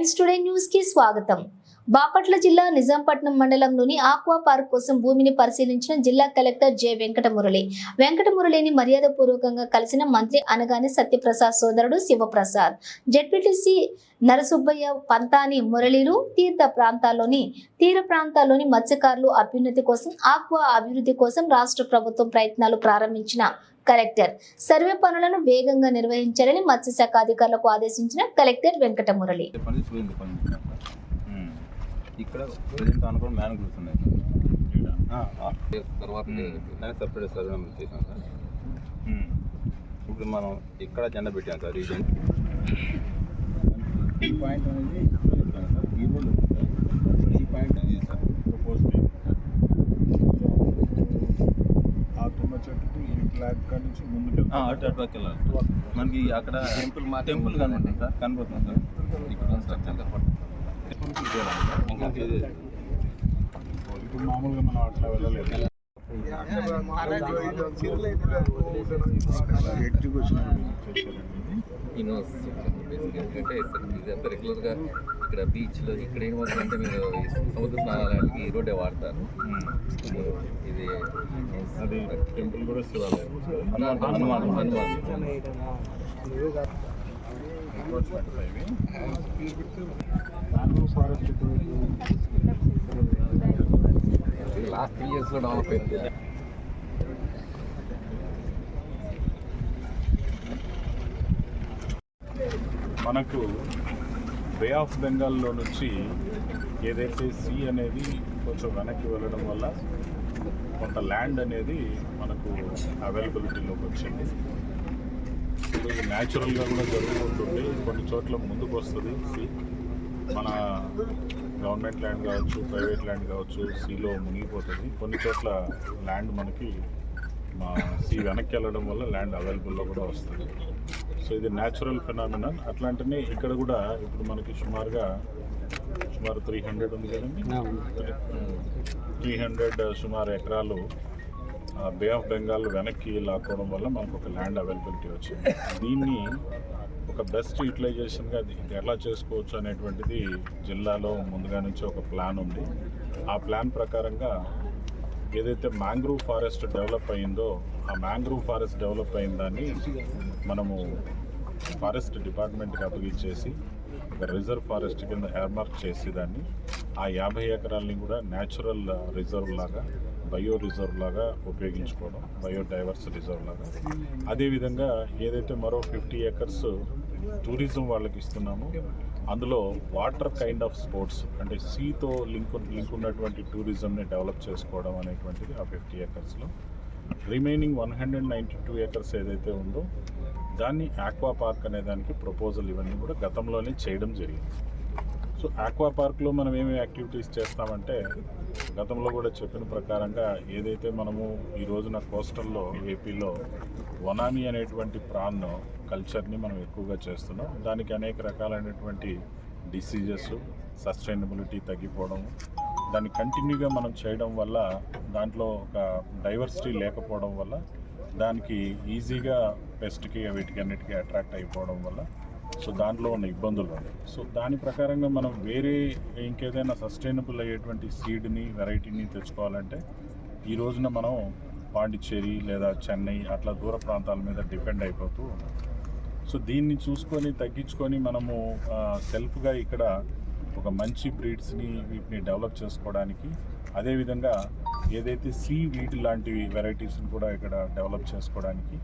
Times today news కి స్వాగతం. బాపట్ల జిల్లా నిజాంపట్నం మండలంలోని ఆక్వా పార్క్ కోసం భూమిని పరిశీలించిన జిల్లా కలెక్టర్ జె వెంకటమురళిని మర్యాదపూర్వకంగా కలిసిన మంత్రి అనగాని సత్యప్రసాద్ సోదరుడు శివప్రసాద్, జెడ్పీటీసీ నరసుబ్బయ్య, పంతాని మురళీలు తీర ప్రాంతాల్లోని మత్స్యకారులు అభ్యున్నతి కోసం, ఆక్వా అభివృద్ధి కోసం రాష్ట్ర ప్రభుత్వం ప్రయత్నాలు ప్రారంభించిన కలెక్టర్ సర్వే పనులను వేగంగా నిర్వహించాలని మత్స్యశాఖ అధికారులకు ఆదేశించిన కలెక్టర్ వెంకటమురళి. ఇక్కడ ప్రెజెంట్ అనుకోవడం మ్యాన్గ్రూవ్స్ ఉన్నాయి తర్వాత సపరేట్ సర్వే చేసాం సార్. ఇప్పుడు మనం ఇక్కడ జెండా పెట్టాం సార్. ఈ పాయింట్ అనేది ఈ రోడ్ ఈ పాయింట్ అనేది సార్ ప్రపోజ్ ఆ తుమ్మ చెట్టుకి ఈ ఫ్లాగ్ కాడ నుంచి ముందుకు అటుపక్క వెళ్ళాలి. మనకి అక్కడ టెంపుల్ కనబడుతుంది సార్, కనబడుతుంది సార్. ఇక్కడ స్ట్రక్చర్ ఇప్పుడు మామూలుగా మనం అట్లా వెళ్ళలేదు. ఎందుకంటే ఇదంతా రెగ్యులర్గా ఇక్కడ బీచ్లో ఇక్కడ ఏమవుతుందంటే మీరు సముద్ర స్నానాలకి ఈ రోడ్డే వాడతారు. ఇది అది టెంపుల్ కూడా శివాలయం. లాస్ట్ 3 yearsలో డెవలప్ అయింది. మనకు బే ఆఫ్ బెంగాల్లో నుంచి ఏదైతే సీ అనేది కొంచెం వెనక్కి వెళ్ళడం వల్ల కొంత ల్యాండ్ అనేది మనకు అవైలబిలిటీలోకి వచ్చింది. ఇది న్యాచురల్గా కూడా జరుగుతుంటుంది. కొన్ని చోట్ల ముందుకు వస్తుంది సీ. మన గవర్నమెంట్ ల్యాండ్ కావచ్చు, ప్రైవేట్ ల్యాండ్ కావచ్చు, సీలో మునిగిపోతుంది. కొన్ని చోట్ల ల్యాండ్ మనకి మా సీ వెనక్కి వెళ్ళడం వల్ల ల్యాండ్ అవైలబుల్లో కూడా వస్తుంది. సో ఇది న్యాచురల్ ఫినామినన్. అట్లాంటినే ఇక్కడ కూడా ఇప్పుడు మనకి సుమారు 300 ఉంది కదండి, 300 సుమారు ఎకరాలు బే ఆఫ్ బెంగాల్ వెనక్కి లాక్కోవడం వల్ల మనకు ఒక ల్యాండ్ అవైలబిలిటీ వచ్చింది. దీన్ని ఒక బెస్ట్ యూటిలైజేషన్గా ఎలా చేసుకోవచ్చు అనేటువంటిది జిల్లాలో ముందుగా నుంచి ఒక ప్లాన్ ఉంది. ఆ ప్లాన్ ప్రకారంగా ఏదైతే మ్యాంగ్రూవ్ ఫారెస్ట్ డెవలప్ అయ్యిందో ఆ మ్యాంగ్రూవ్ ఫారెస్ట్ డెవలప్ అయిన దాన్ని మనము ఫారెస్ట్ డిపార్ట్మెంట్కి అప్పగించేసి ఒక రిజర్వ్ ఫారెస్ట్ కింద ఎయిర్మార్క్ చేసి దాన్ని ఆ 50 ఎకరాలని కూడా న్యాచురల్ రిజర్వ్ లాగా, బయో రిజర్వ్ లాగా ఉపయోగించుకోవడం, బయోడైవర్స్ రిజర్వ్ లాగా. అదేవిధంగా ఏదైతే మరో 50 ఎకర్స్ టూరిజం వాళ్ళకి ఇస్తున్నామో అందులో వాటర్ కైండ్ ఆఫ్ స్పోర్ట్స్ అంటే సీతో లింక్ ఉన్నటువంటి టూరిజంని డెవలప్ చేసుకోవడం అనేటువంటిది ఆ 50 ఎకర్స్లో. రిమైనింగ్ 192 ఎకర్స్ ఏదైతే ఉందో దాన్ని ఆక్వా పార్క్ అనే దానికి ప్రపోజల్ ఇవన్నీ కూడా గతంలోనే చేయడం జరిగింది. సో ఆక్వా పార్క్లో మనం ఏమేమి యాక్టివిటీస్ చేస్తామంటే గతంలో కూడా చెప్పిన ప్రకారంగా ఏదైతే మనము ఈ రోజున కోస్టల్లో ఏపీలో వనామి అనేటువంటి ప్రాన్ కల్చర్ని మనం ఎక్కువగా చేస్తున్నాం. దానికి అనేక రకాలైనటువంటి డిసీజెస్, సస్టైనబిలిటీ తగ్గిపోవడం, దాన్ని కంటిన్యూగా మనం చేయడం వల్ల దాంట్లో ఒక డైవర్సిటీ లేకపోవడం వల్ల దానికి ఈజీగా పెస్ట్కి వీటికి అన్నిటికీ అట్రాక్ట్ అయిపోవడం వల్ల సో దాంట్లో ఉన్న ఇబ్బందులు ఉన్నాయి. సో దాని ప్రకారంగా మనం వేరే ఇంకేదైనా సస్టైనబుల్ అయ్యేటువంటి సీడ్ని, వెరైటీని తెచ్చుకోవాలంటే ఈ రోజున మనం పాండిచ్చేరి లేదా చెన్నై అట్లా దూర ప్రాంతాల మీద డిపెండ్ అయిపోతూ ఉన్నాం. సో దీన్ని చూసుకొని తగ్గించుకొని మనము సెల్ఫ్గా ఇక్కడ ఒక మంచి బ్రీడ్స్ని వీటిని డెవలప్ చేసుకోవడానికి, అదేవిధంగా ఏదైతే సీ వీటి లాంటివి వెరైటీస్ని కూడా ఇక్కడ డెవలప్ చేసుకోవడానికి,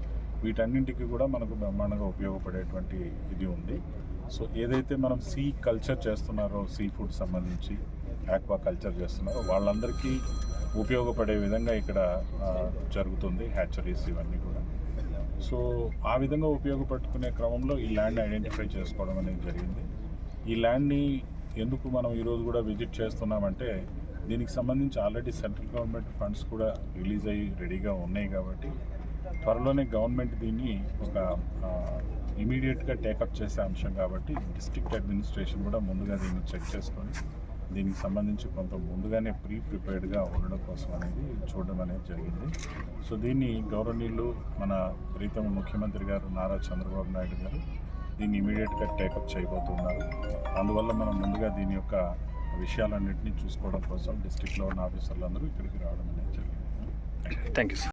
వీటన్నింటికి కూడా మనకు బ్రహ్మాండంగా ఉపయోగపడేటువంటి ఇది ఉంది. సో ఏదైతే మనం సీ కల్చర్ చేస్తున్నారో, సీ ఫుడ్ సంబంధించి ఆక్వా కల్చర్ చేస్తున్నారో వాళ్ళందరికీ ఉపయోగపడే విధంగా ఇక్కడ జరుగుతుంది హ్యాచరీస్ ఇవన్నీ కూడా. సో ఆ విధంగా ఉపయోగపట్టుకునే క్రమంలో ఈ ల్యాండ్ ఐడెంటిఫై చేసుకోవడం అనేది జరిగింది. ఈ ల్యాండ్ని ఎందుకు మనం ఈరోజు కూడా విజిట్ చేస్తున్నామంటే దీనికి సంబంధించి ఆల్రెడీ సెంట్రల్ గవర్నమెంట్ ఫండ్స్ కూడా రిలీజ్ అయ్యి రెడీగా ఉన్నాయి కాబట్టి త్వరలోనే గవర్నమెంట్ దీన్ని ఒక ఇమీడియట్గా టేకప్ చేసే అంశం కాబట్టి డిస్ట్రిక్ట్ అడ్మినిస్ట్రేషన్ కూడా ముందుగా దీన్ని చెక్ చేసుకొని దీనికి సంబంధించి కొంత ముందుగానే ప్రిపేర్డ్గా ఉండడం కోసం అనేది చూడడం అనేది జరిగింది. సో దీన్ని గౌరవనీయులు మన ప్రీతమ ముఖ్యమంత్రి గారు నారా చంద్రబాబు నాయుడు గారు దీన్ని ఇమీడియట్గా టేకప్ చేయబోతున్నారు. అందువల్ల మనం ముందుగా దీని యొక్క విషయాలన్నింటినీ చూసుకోవడం కోసం డిస్ట్రిక్ట్లో ఉన్న ఆఫీసర్లు అందరూ ఇక్కడికి రావడం అనేది జరిగింది. Thank you.